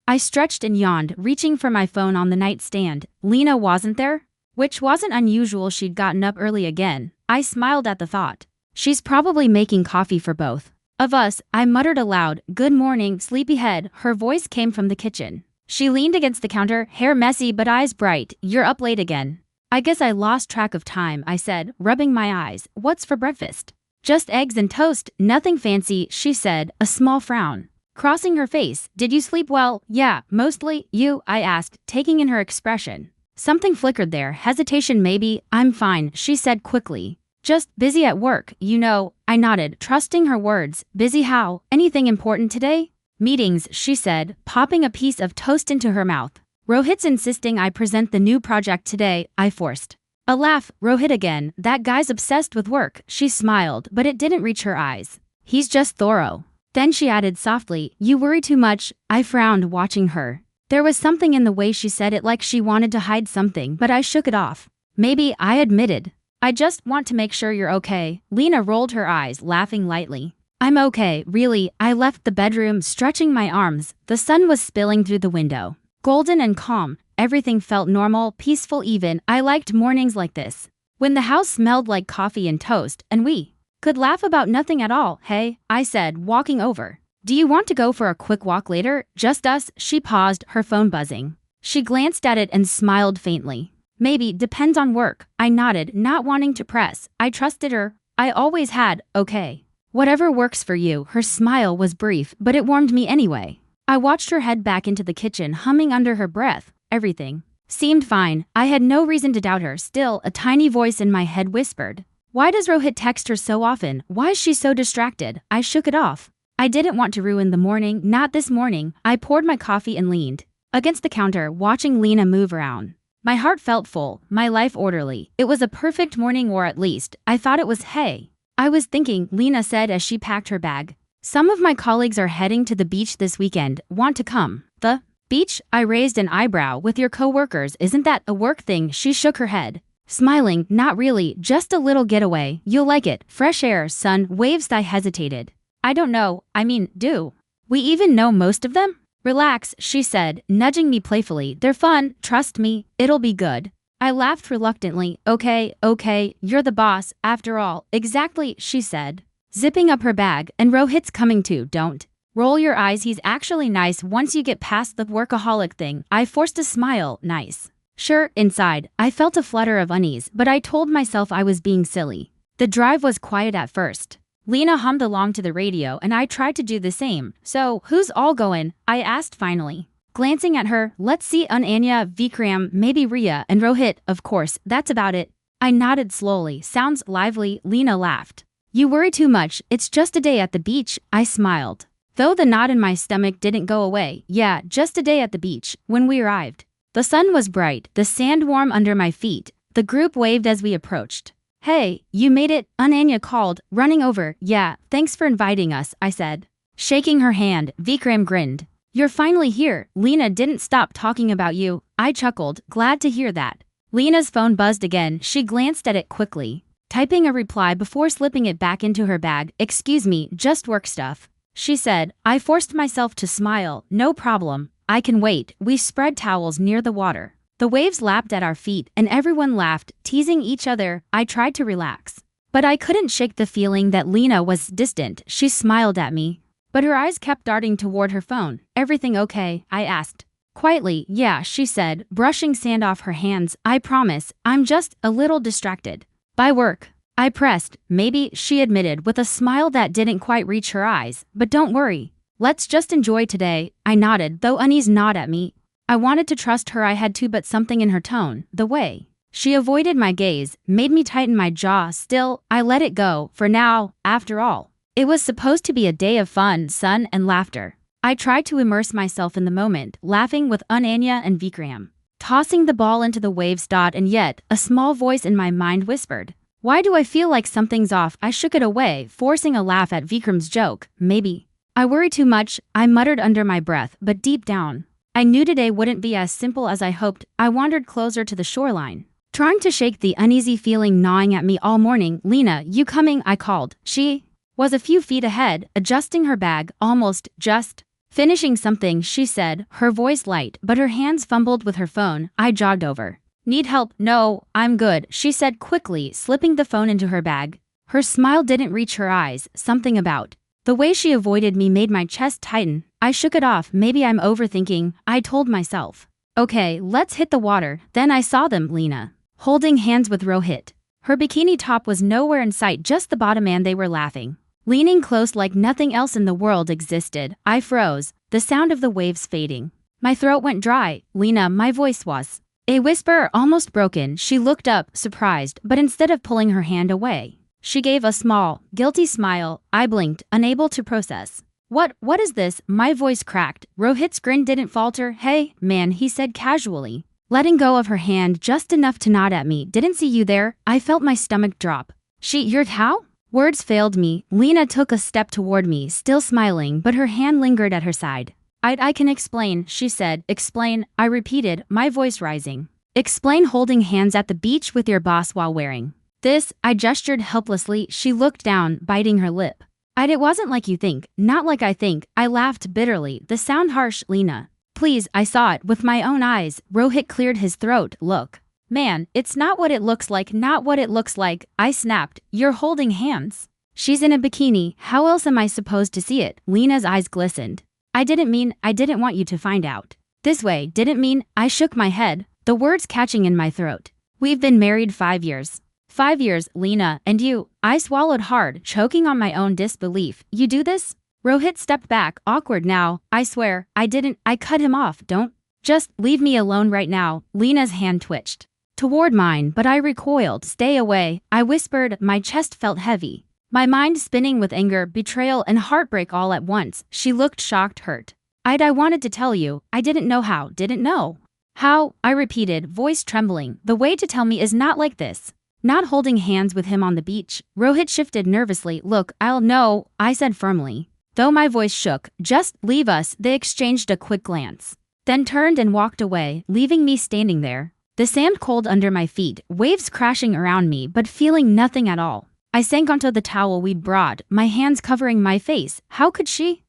I stretched and yawned, reaching for my phone on the nightstand. Lena wasn't there? Which wasn't unusual, she'd gotten up early again. I smiled at the thought. She's probably making coffee for both of us, I muttered aloud. Good morning, sleepyhead. Her voice came from the kitchen. She leaned against the counter, hair messy but eyes bright. You're up late again. I guess I lost track of time, I said, rubbing my eyes. What's for breakfast? Just eggs and toast, nothing fancy, she said, a small frown crossing her face. Did you sleep well? Yeah, mostly. You? I asked, taking in her expression. Something flickered there, hesitation maybe. I'm fine, she said quickly. Just busy at work, you know. I nodded, trusting her words. Busy how? Anything important today? Meetings, she said, popping a piece of toast into her mouth. Rohit's insisting I present the new project today, I forced a laugh. Rohit again, that guy's obsessed with work, she smiled, but it didn't reach her eyes. He's just thorough. Then she added softly, you worry too much. I frowned, watching her. There was something in the way she said it, like she wanted to hide something, but I shook it off. Maybe, I admitted. I just want to make sure you're okay. Lena rolled her eyes, laughing lightly. I'm okay, really. I left the bedroom, stretching my arms. The sun was spilling through the window. Golden and calm. Everything felt normal, peaceful even. I liked mornings like this, when the house smelled like coffee and toast, and we could laugh about nothing at all. Hey, I said, walking over. Do you want to go for a quick walk later? Just us? She paused, her phone buzzing. She glanced at it and smiled faintly. Maybe, depends on work. I nodded, not wanting to press. I trusted her. I always had. Okay. Whatever works for you. Her smile was brief, but it warmed me anyway. I watched her head back into the kitchen, humming under her breath. Everything seemed fine. I had no reason to doubt her. Still, a tiny voice in my head whispered, why does Rohit text her so often? Why is she so distracted? I shook it off. I didn't want to ruin the morning, not this morning. I poured my coffee and leaned against the counter, watching Lena move around. My heart felt full, my life orderly. It was a perfect morning, or at least, I thought it was. Hey, I was thinking, Lena said as she packed her bag. Some of my colleagues are heading to the beach this weekend. Want to come? The beach? I raised an eyebrow. With your co-workers, isn't that a work thing? She shook her head, smiling. Not really, just a little getaway. You'll like it. Fresh air, sun, waves. I hesitated. I don't know. I mean, do we even know most of them? Relax, she said, nudging me playfully. They're fun, trust me, it'll be good. I laughed reluctantly. Okay, you're the boss, after all. Exactly, she said, zipping up her bag. And Rohit's coming too, don't roll your eyes, he's actually nice once you get past the workaholic thing. I forced a smile. Nice. Sure. Inside, I felt a flutter of unease, but I told myself I was being silly. The drive was quiet at first. Lena hummed along to the radio and I tried to do the same. So, who's all going? I asked finally, glancing at her. Let's see, Anya, Vikram, maybe Ria, and Rohit, of course, that's about it. I nodded slowly. Sounds lively. Lena laughed. You worry too much, it's just a day at the beach. I smiled, though the knot in my stomach didn't go away. Yeah, just a day at the beach. When we arrived, the sun was bright, the sand warm under my feet. The group waved as we approached. Hey, you made it, Anya called, running over. Yeah, thanks for inviting us, I said, shaking her hand. Vikram grinned. You're finally here. Lena didn't stop talking about you. I chuckled, glad to hear that. Lena's phone buzzed again. She glanced at it quickly, typing a reply before slipping it back into her bag. Excuse me, just work stuff, she said. I forced myself to smile. No problem, I can wait. We spread towels near the water. The waves lapped at our feet and everyone laughed, teasing each other. I tried to relax, but I couldn't shake the feeling that Lena was distant. She smiled at me, but her eyes kept darting toward her phone. Everything okay? I asked quietly. Yeah, she said, brushing sand off her hands. I promise, I'm just a little distracted by work. I pressed. Maybe, she admitted with a smile that didn't quite reach her eyes. But don't worry, let's just enjoy today. I nodded, though uneasy nod at me. I wanted to trust her, I had to, but something in her tone, the way she avoided my gaze, made me tighten my jaw. Still, I let it go, for now. After all, it was supposed to be a day of fun, sun, and laughter. I tried to immerse myself in the moment, laughing with Anya and Vikram, tossing the ball into the waves. And yet, a small voice in my mind whispered, why do I feel like something's off? I shook it away, forcing a laugh at Vikram's joke. Maybe I worry too much, I muttered under my breath, but deep down, I knew today wouldn't be as simple as I hoped. I wandered closer to the shoreline, trying to shake the uneasy feeling gnawing at me all morning. Lena, you coming? I called. She was a few feet ahead, adjusting her bag. Almost, just Finishing something, she said, her voice light, but her hands fumbled with her phone. I jogged over. Need help? No, I'm good, she said quickly, slipping the phone into her bag. Her smile didn't reach her eyes, something about the way she avoided me made my chest tighten. I shook it off. Maybe I'm overthinking, I told myself. Okay, let's hit the water. Then I saw them, Lena, holding hands with Rohit. Her bikini top was nowhere in sight, just the bottom, and they were laughing. Leaning close like nothing else in the world existed, I froze, the sound of the waves fading. My throat went dry. Lena, my voice was a whisper, almost broken. She looked up, surprised, but instead of pulling her hand away, she gave a small, guilty smile. I blinked, unable to process. What is this? My voice cracked. Rohit's grin didn't falter. Hey, man, he said casually, letting go of her hand just enough to nod at me. Didn't see you there. I felt my stomach drop. You're how? Words failed me. Lena took a step toward me, still smiling, but her hand lingered at her side. I can explain, she said. Explain, I repeated, my voice rising. Explain holding hands at the beach with your boss while wearing this. I gestured helplessly. She looked down, biting her lip. It wasn't like you think, not like I think. I laughed bitterly, the sound harsh. Lena, please, I saw it with my own eyes. Rohit cleared his throat. Look. Man, it's not what it looks like, not what it looks like, I snapped. You're holding hands. She's in a bikini, how else am I supposed to see it? Lena's eyes glistened. I didn't want you to find out. This way, didn't mean, I shook my head, the words catching in my throat. We've been married 5 years. 5 years, Lena, and you. I swallowed hard, choking on my own disbelief. You do this? Rohit stepped back, awkward now. I swear, I didn't. I cut him off. Don't. Just leave me alone right now. Lena's hand twitched toward mine, but I recoiled. Stay away, I whispered. My chest felt heavy, my mind spinning with anger, betrayal, and heartbreak all at once. She looked shocked, hurt. I wanted to tell you. I didn't know how. Didn't know how, I repeated, voice trembling. The way to tell me is not like this. Not holding hands with him on the beach. Rohit shifted nervously. Look, I'll know, I said firmly, though my voice shook. Just leave us. They exchanged a quick glance, then turned and walked away, leaving me standing there. The sand cold under my feet, waves crashing around me, but feeling nothing at all. I sank onto the towel we'd brought, my hands covering my face. How could she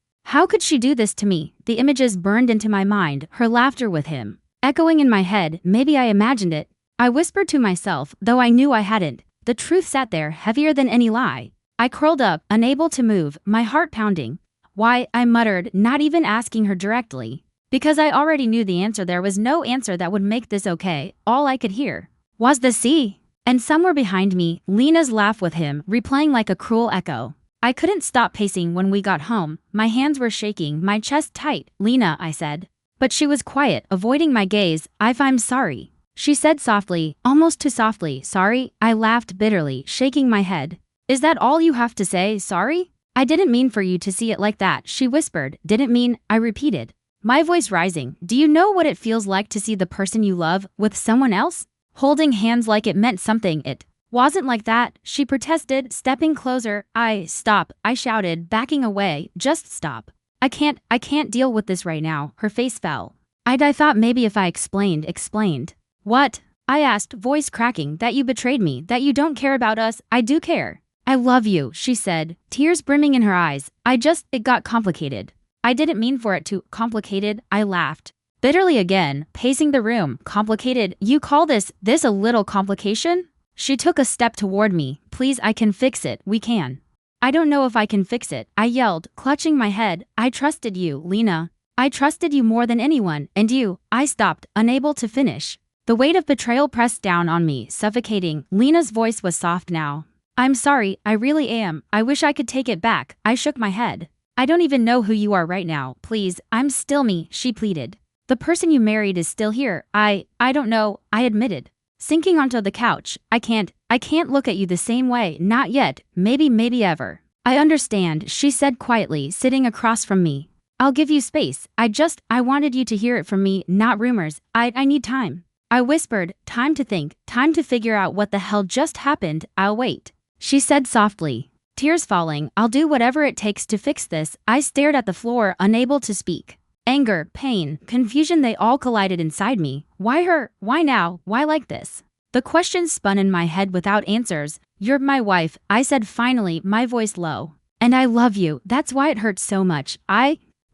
do this to me? The images burned into my mind, her laughter with him, echoing in my head. Maybe I imagined it. I whispered to myself, though I knew I hadn't. The truth sat there, heavier than any lie. I curled up, unable to move, my heart pounding. Why, I muttered, not even asking her directly. Because I already knew the answer. There was no answer that would make this okay. All I could hear was the sea. And somewhere behind me, Lena's laugh with him, replaying like a cruel echo. I couldn't stop pacing when we got home. My hands were shaking, my chest tight. Lena, I said. But she was quiet, avoiding my gaze. I'm sorry, she said softly, almost too softly. Sorry? I laughed bitterly, shaking my head. Is that all you have to say? Sorry? I didn't mean for you to see it like that, she whispered. Didn't mean, I repeated, my voice rising. Do you know what it feels like to see the person you love with someone else? Holding hands like it meant something. It wasn't like that, she protested, stepping closer. Stop, I shouted, backing away. Just stop. I can't deal with this right now. Her face fell. I thought maybe if I explained. What? I asked, voice cracking. That you betrayed me, that you don't care about us. I do care. I love you, she said, tears brimming in her eyes. It got complicated. I didn't mean for it to. Complicated, I laughed. Bitterly again, pacing the room. Complicated? You call this a little complication? She took a step toward me. Please, I can fix it. We can. I don't know if I can fix it, I yelled, clutching my head. I trusted you, Lena. I trusted you more than anyone, and you. I stopped, unable to finish. The weight of betrayal pressed down on me, suffocating. Lena's voice was soft now. I'm sorry, I really am. I wish I could take it back. I shook my head. I don't even know who you are right now. Please, I'm still me, she pleaded. The person you married is still here. I don't know, I admitted, sinking onto the couch. I can't look at you the same way, not yet, maybe ever. I understand, she said quietly, sitting across from me. I'll give you space. I wanted you to hear it from me, not rumors. I need time. I whispered, time to think, time to figure out what the hell just happened. I'll wait, she said softly. Tears falling. I'll do whatever it takes to fix this. I stared at the floor, unable to speak. Anger, pain, confusion, they all collided inside me. Why her? Why now? Why like this? The questions spun in my head without answers. You're my wife, I said finally, my voice low. And I love you. That's why it hurts so much.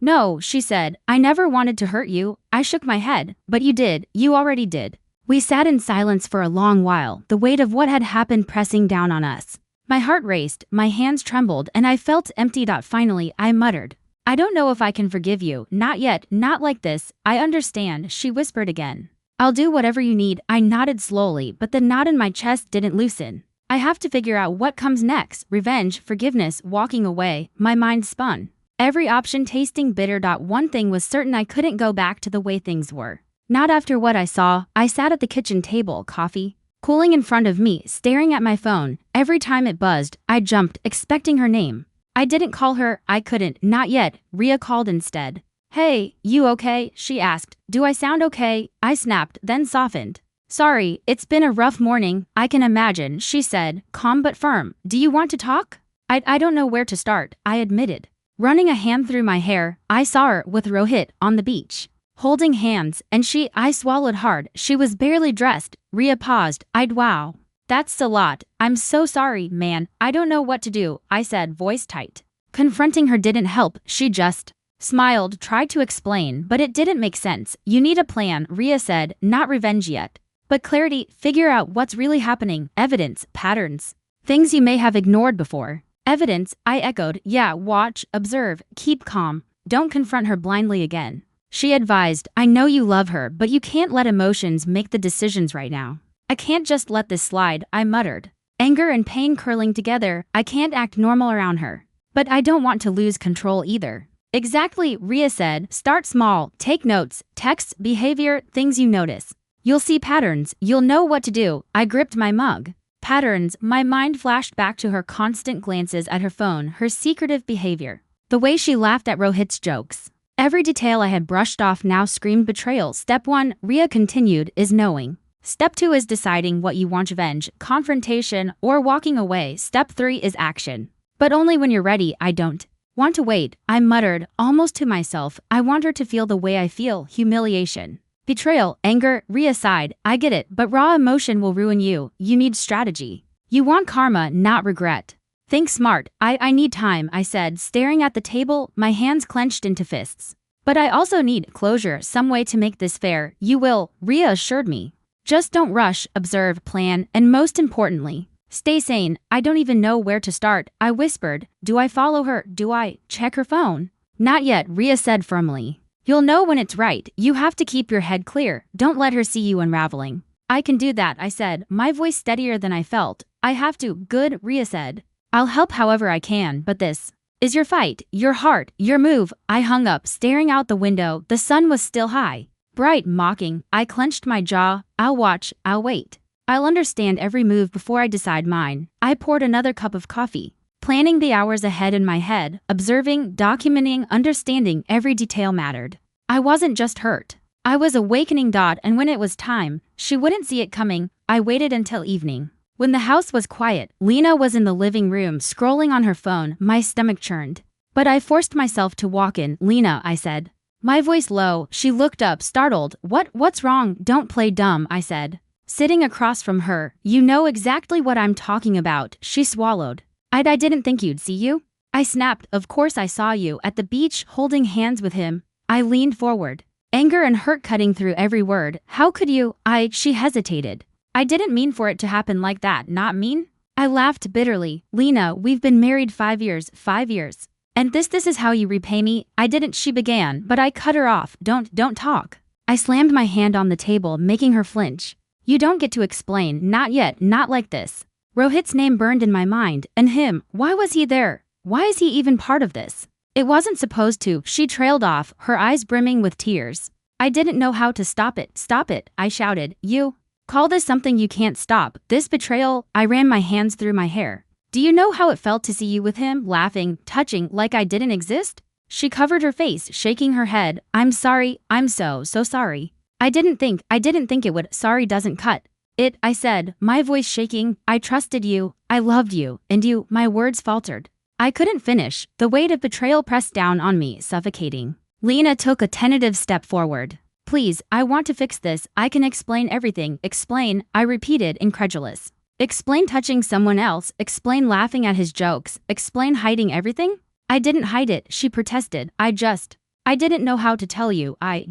No, she said, I never wanted to hurt you. I shook my head. But you did, you already did. We sat in silence for a long while, the weight of what had happened pressing down on us. My heart raced, my hands trembled, and I felt empty. Finally, I muttered, I don't know if I can forgive you, not yet, not like this. I understand, she whispered again. I'll do whatever you need. I nodded slowly, but the knot in my chest didn't loosen. I have to figure out what comes next, revenge, forgiveness, walking away. My mind spun. Every option tasting bitter. One thing was certain, I couldn't go back to the way things were. Not after what I saw. I sat at the kitchen table, coffee cooling in front of me, staring at my phone. Every time it buzzed, I jumped, expecting her name. I didn't call her, I couldn't, not yet. Rhea called instead. Hey, you okay? She asked. Do I sound okay? I snapped, then softened. Sorry, it's been a rough morning. I can imagine, she said, calm but firm. Do you want to talk? I don't know where to start, I admitted. Running a hand through my hair, I saw her with Rohit on the beach, holding hands, and I swallowed hard. She was barely dressed. Rhea paused. Wow. That's a lot. I'm so sorry, man. I don't know what to do, I said, voice tight. Confronting her didn't help. She just smiled, tried to explain, but it didn't make sense. You need a plan, Rhea said, not revenge yet. But clarity, figure out what's really happening, evidence, patterns, things you may have ignored before. Evidence, I echoed. Yeah, watch, observe, keep calm. Don't confront her blindly again. She advised, I know you love her, but you can't let emotions make the decisions right now. I can't just let this slide, I muttered. Anger and pain curling together. I can't act normal around her. But I don't want to lose control either. Exactly, Rhea said. Start small, take notes, texts, behavior, things you notice. You'll see patterns, you'll know what to do. I gripped my mug. Patterns, my mind flashed back to her constant glances at her phone, her secretive behavior. The way she laughed at Rohit's jokes. Every detail I had brushed off now screamed betrayal. Step 1, Rhea continued, is knowing. Step 2 is deciding what you want, revenge, confrontation, or walking away. Step 3 is action. But only when you're ready. I don't want to wait, I muttered, almost to myself. I want her to feel the way I feel, humiliation, betrayal, anger. Rhea sighed. I get it, but raw emotion will ruin you. You need strategy. You want karma, not regret. Think smart. I need time, I said, staring at the table, my hands clenched into fists. But I also need closure, some way to make this fair. You will, Rhea assured me. Just don't rush, observe, plan, and most importantly, stay sane. I don't even know where to start, I whispered. Do I follow her? Do I check her phone? Not yet, Rhea said firmly. You'll know when it's right. You have to keep your head clear. Don't let her see you unraveling. I can do that, I said, my voice steadier than I felt. I have to. Good, Rhea said. I'll help however I can, but this is your fight, your heart, your move. I hung up, staring out the window. The sun was still high, bright, mocking. I clenched my jaw. I'll watch, I'll wait. I'll understand every move before I decide mine. I poured another cup of coffee, planning the hours ahead in my head, observing, documenting, understanding. Every detail mattered. I wasn't just hurt. I was awakening. And when it was time, she wouldn't see it coming. I waited until evening. When the house was quiet, Lena was in the living room scrolling on her phone. My stomach churned. But I forced myself to walk in. Lena, I said, my voice low. She looked up, startled. What's wrong? Don't play dumb, I said, sitting across from her. You know exactly what I'm talking about. She swallowed. I didn't think you'd see you. I snapped. Of course I saw you at the beach holding hands with him. I leaned forward, anger and hurt cutting through every word. How could you? She hesitated. I didn't mean for it to happen like that. Not mean? I laughed bitterly. Lena, we've been married 5 years. 5 years. And this is how you repay me? I didn't, she began, but I cut her off. Don't talk. I slammed my hand on the table, making her flinch. You don't get to explain. Not yet. Not like this. Rohit's name burned in my mind. And him. Why was he there? Why is he even part of this? It wasn't supposed to. She trailed off, her eyes brimming with tears. I didn't know how to stop it. Stop it, I shouted. You call this something you can't stop? This betrayal? I ran my hands through my hair. Do you know how it felt to see you with him, laughing, touching, like I didn't exist? She covered her face, shaking her head. I'm sorry. I'm so sorry. I didn't think it would. Sorry doesn't cut it, I said, my voice shaking. I trusted you. I loved you. And you, my words faltered. I couldn't finish. The weight of betrayal pressed down on me, suffocating. Lena took a tentative step forward. Please, I want to fix this. I can explain everything. Explain, I repeated, incredulous. Explain touching someone else. Explain laughing at his jokes. Explain hiding everything? I didn't hide it, she protested. I just I didn't know how to tell you, I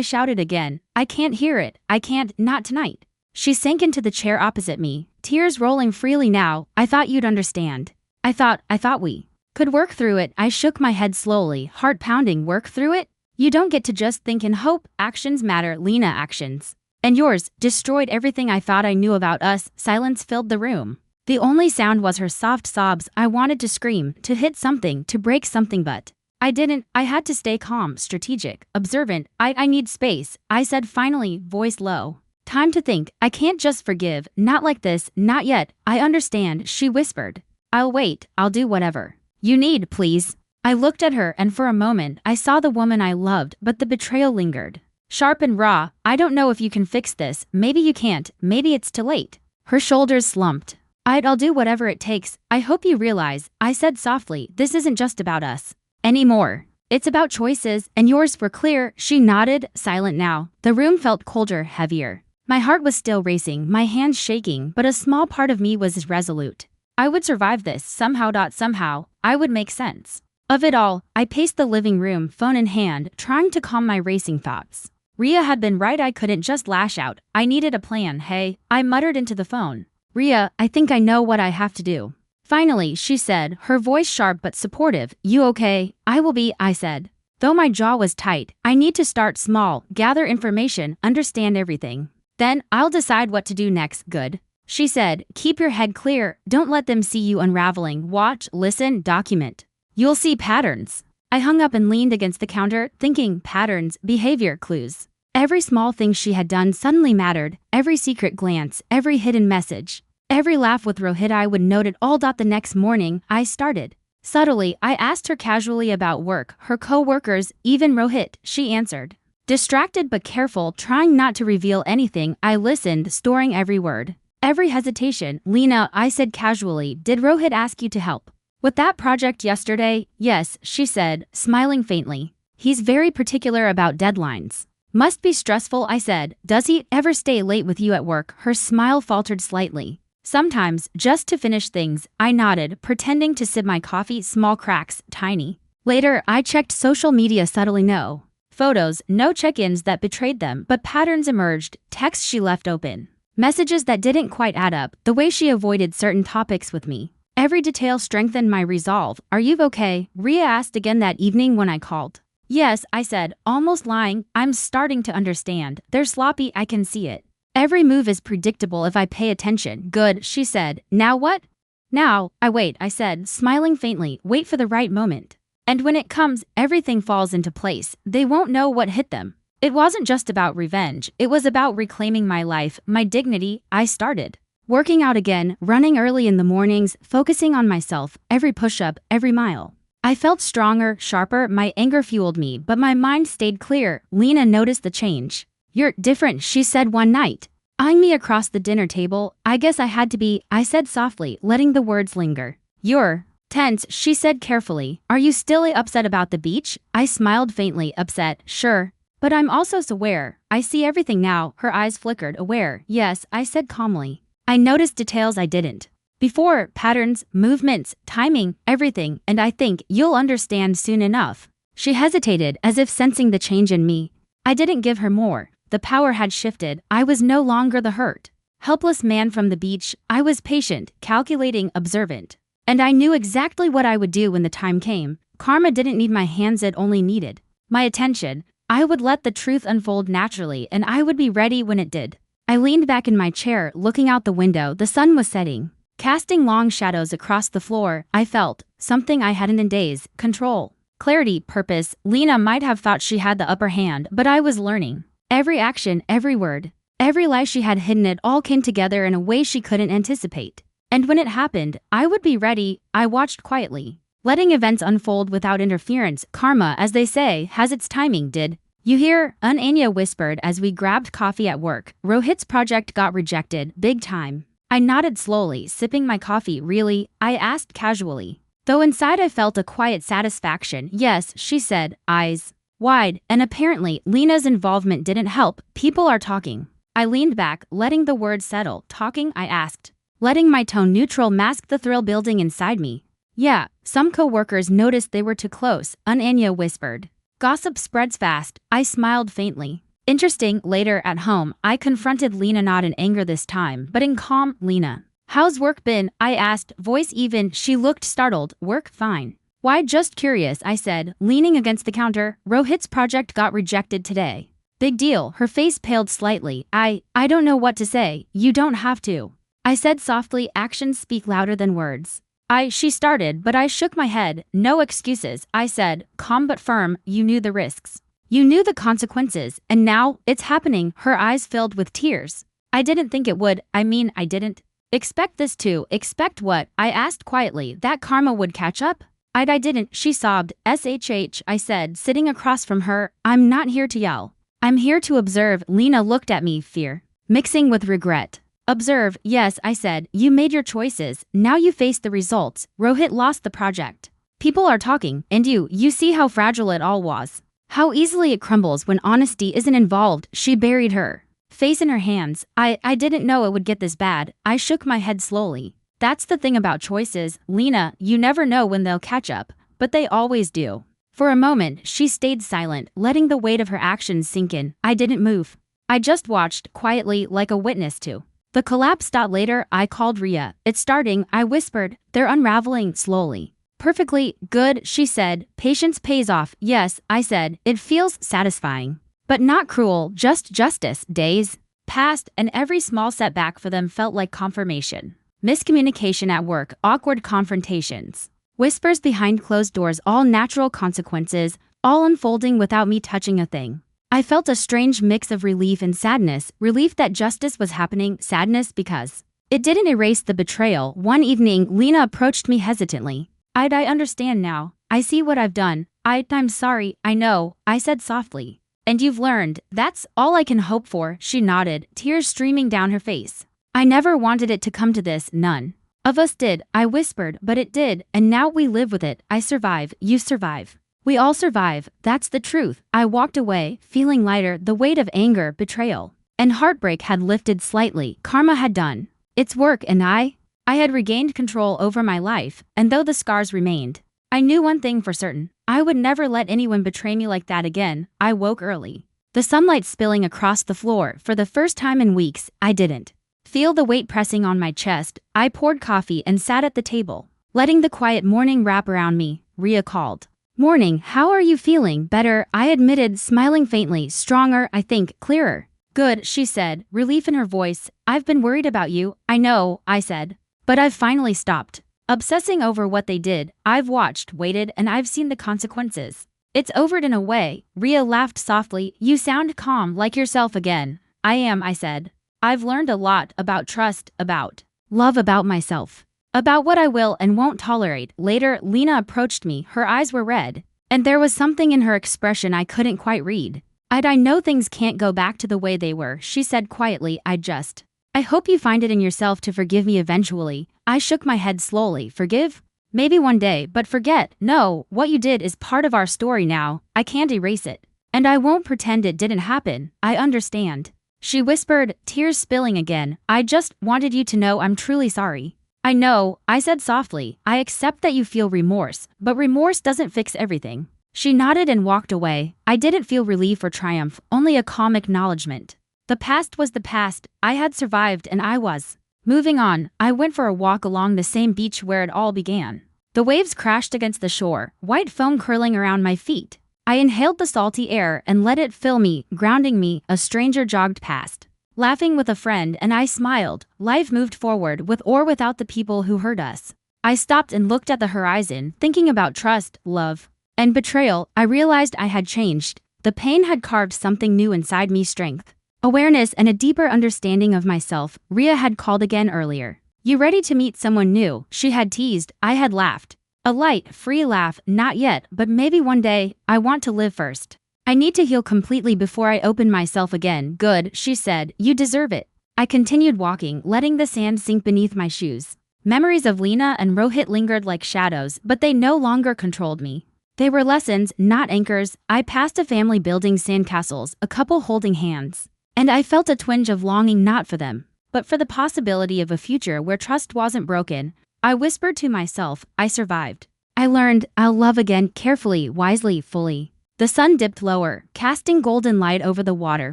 shouted again. I can't hear it, I can't, not tonight. She sank into the chair opposite me, tears rolling freely now. I thought you'd understand. I thought we could work through it. I shook my head slowly, heart pounding. Work through it? You don't get to just think and hope. Actions matter, Lena, actions. And yours destroyed everything I thought I knew about us. Silence filled the room. The only sound was her soft sobs. I wanted to scream, to hit something, to break something, but I didn't. I had to stay calm, strategic, observant. I need space, I said finally, voice low. Time to think. I can't just forgive, not like this, not yet. I understand, she whispered. I'll wait, I'll do whatever you need, please. I looked at her and for a moment I saw the woman I loved, but the betrayal lingered. Sharp and raw. I don't know if you can fix this, maybe you can't, maybe it's too late. Her shoulders slumped. I'll do whatever it takes. I hope you realize, I said softly, this isn't just about us anymore. It's about choices, and yours were clear. She nodded, silent now. The room felt colder, heavier. My heart was still racing, my hands shaking, but a small part of me was resolute. I would survive this, somehow. I would make sense of it all. I paced the living room, phone in hand, trying to calm my racing thoughts. Rhea had been right, I couldn't just lash out. I needed a plan. Hey, I muttered into the phone. Rhea, I think I know what I have to do. Finally, she said, her voice sharp but supportive. You okay? I will be, I said. Though my jaw was tight, I need to start small, gather information, understand everything. Then, I'll decide what to do next. Good. She said, keep your head clear, don't let them see you unraveling. Watch, listen, document. You'll see patterns. I hung up and leaned against the counter, thinking, patterns, behavior clues. Every small thing she had done suddenly mattered, every secret glance, every hidden message. Every laugh with Rohit, I would note it all. The next morning, I started. Subtly, I asked her casually about work, her co-workers, even Rohit. She answered. Distracted but careful, trying not to reveal anything. I listened, storing every word. Every hesitation. Lena, I said casually, did Rohit ask you to help with that project yesterday? Yes, she said, smiling faintly. He's very particular about deadlines. Must be stressful, I said. Does he ever stay late with you at work? Her smile faltered slightly. Sometimes, just to finish things. I nodded, pretending to sip my coffee. Small cracks, tiny. Later, I checked social media. Subtly, no photos, no check-ins that betrayed them, but patterns emerged. Texts she left open. Messages that didn't quite add up. The way she avoided certain topics with me. Every detail strengthened my resolve. Are you okay? Rhea asked again that evening when I called. Yes, I said, almost lying. I'm starting to understand. They're sloppy, I can see it. Every move is predictable if I pay attention. Good, she said. Now what? Now, I said, smiling faintly. Wait for the right moment. And when it comes, everything falls into place. They won't know what hit them. It wasn't just about revenge. It was about reclaiming my life, my dignity. I started working out again, running early in the mornings, focusing on myself, every push-up, every mile. I felt stronger, sharper. My anger fueled me, but my mind stayed clear. Lena noticed the change. You're different, she said one night, eyeing me across the dinner table. I guess I had to be, I said softly, letting the words linger. You're tense, she said carefully. Are you still upset about the beach? I smiled faintly. Upset, sure. But I'm also so aware. I see everything now. Her eyes flickered. Aware, yes, I said calmly. I noticed details I didn't before, patterns, movements, timing, everything, and I think you'll understand soon enough. She hesitated, as if sensing the change in me. I didn't give her more. The power had shifted. I was no longer the hurt, helpless man from the beach. I was patient, calculating, observant. And I knew exactly what I would do when the time came. Karma didn't need my hands, it only needed my attention. I would let the truth unfold naturally, and I would be ready when it did. I leaned back in my chair, looking out the window. The sun was setting, casting long shadows across the floor. I felt something I hadn't in days. Control, clarity, purpose. Lena might have thought she had the upper hand, but I was learning. Every action, every word, every lie she had hidden, it all came together in a way she couldn't anticipate. And when it happened, I would be ready. I watched quietly, letting events unfold without interference. Karma, as they say, has its timing. Did you hear? Anya whispered as we grabbed coffee at work. Rohit's project got rejected, big time. I nodded slowly, sipping my coffee. Really? I asked casually, though inside I felt a quiet satisfaction. Yes, she said, eyes wide, and apparently Lena's involvement didn't help. People are talking. I leaned back, letting the words settle. Talking? I asked, letting my tone neutral mask the thrill building inside me. Yeah, some co-workers noticed they were too close, Anya whispered. Gossip spreads fast. I smiled faintly. Interesting. Later at home, I confronted Lena, not in anger this time, but in calm. Lena, how's work been? I asked, voice even. She looked startled. Work fine. Why, just curious, I said, leaning against the counter. Rohit's project got rejected today. Big deal. Her face paled slightly. I don't know what to say. You don't have to, I said softly. Actions speak louder than words. She started, but I shook my head. No excuses, I said, calm but firm. You knew the risks. You knew the consequences, and now, it's happening. Her eyes filled with tears. I didn't think it would. I didn't expect this to. Expect what? I asked quietly. That karma would catch up? I didn't, she sobbed. SHH, I said, sitting across from her. I'm not here to yell. I'm here to observe. Lena looked at me, fear mixing with regret. Observe, yes, I said. You made your choices. Now you face the results. Rohit lost the project. People are talking, and you see how fragile it all was. How easily it crumbles when honesty isn't involved. She buried her face in her hands. I didn't know it would get this bad. I shook my head slowly. That's the thing about choices, Lena. You never know when they'll catch up, but they always do. For a moment, she stayed silent, letting the weight of her actions sink in. I didn't move. I just watched, quietly, like a witness to the collapse. Later, I called Ria. It's starting, I whispered. They're unraveling, slowly. Perfectly good, she said. Patience pays off. Yes, I said. It feels satisfying. But not cruel, just justice. Days passed, and every small setback for them felt like confirmation. Miscommunication at work, awkward confrontations, whispers behind closed doors, all natural consequences, all unfolding without me touching a thing. I felt a strange mix of relief and sadness. Relief that justice was happening, sadness because it didn't erase the betrayal. One evening, Lena approached me hesitantly. I understand now. I see what I've done. I'm sorry. I know, I said softly. And you've learned. That's all I can hope for, she nodded, tears streaming down her face. I never wanted it to come to this. None of us did, I whispered, but it did, and now we live with it. I survive. You survive. We all survive. That's the truth. I walked away, feeling lighter. The weight of anger, betrayal, and heartbreak had lifted slightly. Karma had done its work, and I had regained control over my life, and though the scars remained, I knew one thing for certain. I would never let anyone betray me like that again. I woke early, the sunlight spilling across the floor. For the first time in weeks, I didn't feel the weight pressing on my chest. I poured coffee and sat at the table, letting the quiet morning wrap around me. Ria called. Morning, how are you feeling? Better, I admitted, smiling faintly. Stronger, I think, clearer. Good, she said, relief in her voice. I've been worried about you. I know, I said. But I've finally stopped obsessing over what they did. I've watched, waited, and I've seen the consequences. It's over in a way. Ria laughed softly. You sound calm, like yourself again. I am, I said. I've learned a lot about trust, about love, about myself, about what I will and won't tolerate. Later, Lena approached me. Her eyes were red, and there was something in her expression I couldn't quite read. I know things can't go back to the way they were, she said quietly. I hope you find it in yourself to forgive me eventually. I shook my head slowly. Forgive? Maybe one day, but forget. No, what you did is part of our story now. I can't erase it. And I won't pretend it didn't happen. I understand, she whispered, tears spilling again. I just wanted you to know I'm truly sorry. I know, I said softly. I accept that you feel remorse, but remorse doesn't fix everything. She nodded and walked away. I didn't feel relief or triumph, only a calm acknowledgement. The past was the past. I had survived, and I was moving on. I went for a walk along the same beach where it all began. The waves crashed against the shore, white foam curling around my feet. I inhaled the salty air and let it fill me, grounding me. A stranger jogged past, laughing with a friend, and I smiled. Life moved forward, with or without the people who hurt us. I stopped and looked at the horizon, thinking about trust, love, and betrayal. I realized I had changed. The pain had carved something new inside me, strength, awareness, and a deeper understanding of myself. Ria had called again earlier. You ready to meet someone new? She had teased. I had laughed. A light, free laugh. Not yet, but maybe one day. I want to live first. I need to heal completely before I open myself again. Good, she said. You deserve it. I continued walking, letting the sand sink beneath my shoes. Memories of Lena and Rohit lingered like shadows, but they no longer controlled me. They were lessons, not anchors. I passed a family building sandcastles, a couple holding hands. And I felt a twinge of longing, not for them, but for the possibility of a future where trust wasn't broken. I whispered to myself, I survived. I learned, I'll love again, carefully, wisely, fully. The sun dipped lower, casting golden light over the water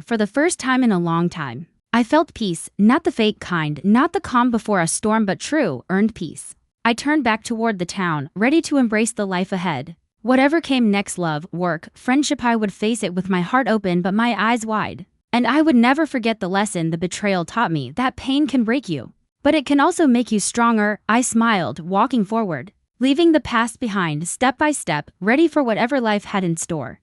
for the first time in a long time. I felt peace, not the fake kind, not the calm before a storm, but true, earned peace. I turned back toward the town, ready to embrace the life ahead. Whatever came next, love, work, friendship, I would face it with my heart open but my eyes wide. And I would never forget the lesson the betrayal taught me, that pain can break you, but it can also make you stronger. I smiled, walking forward, leaving the past behind step by step, ready for whatever life had in store.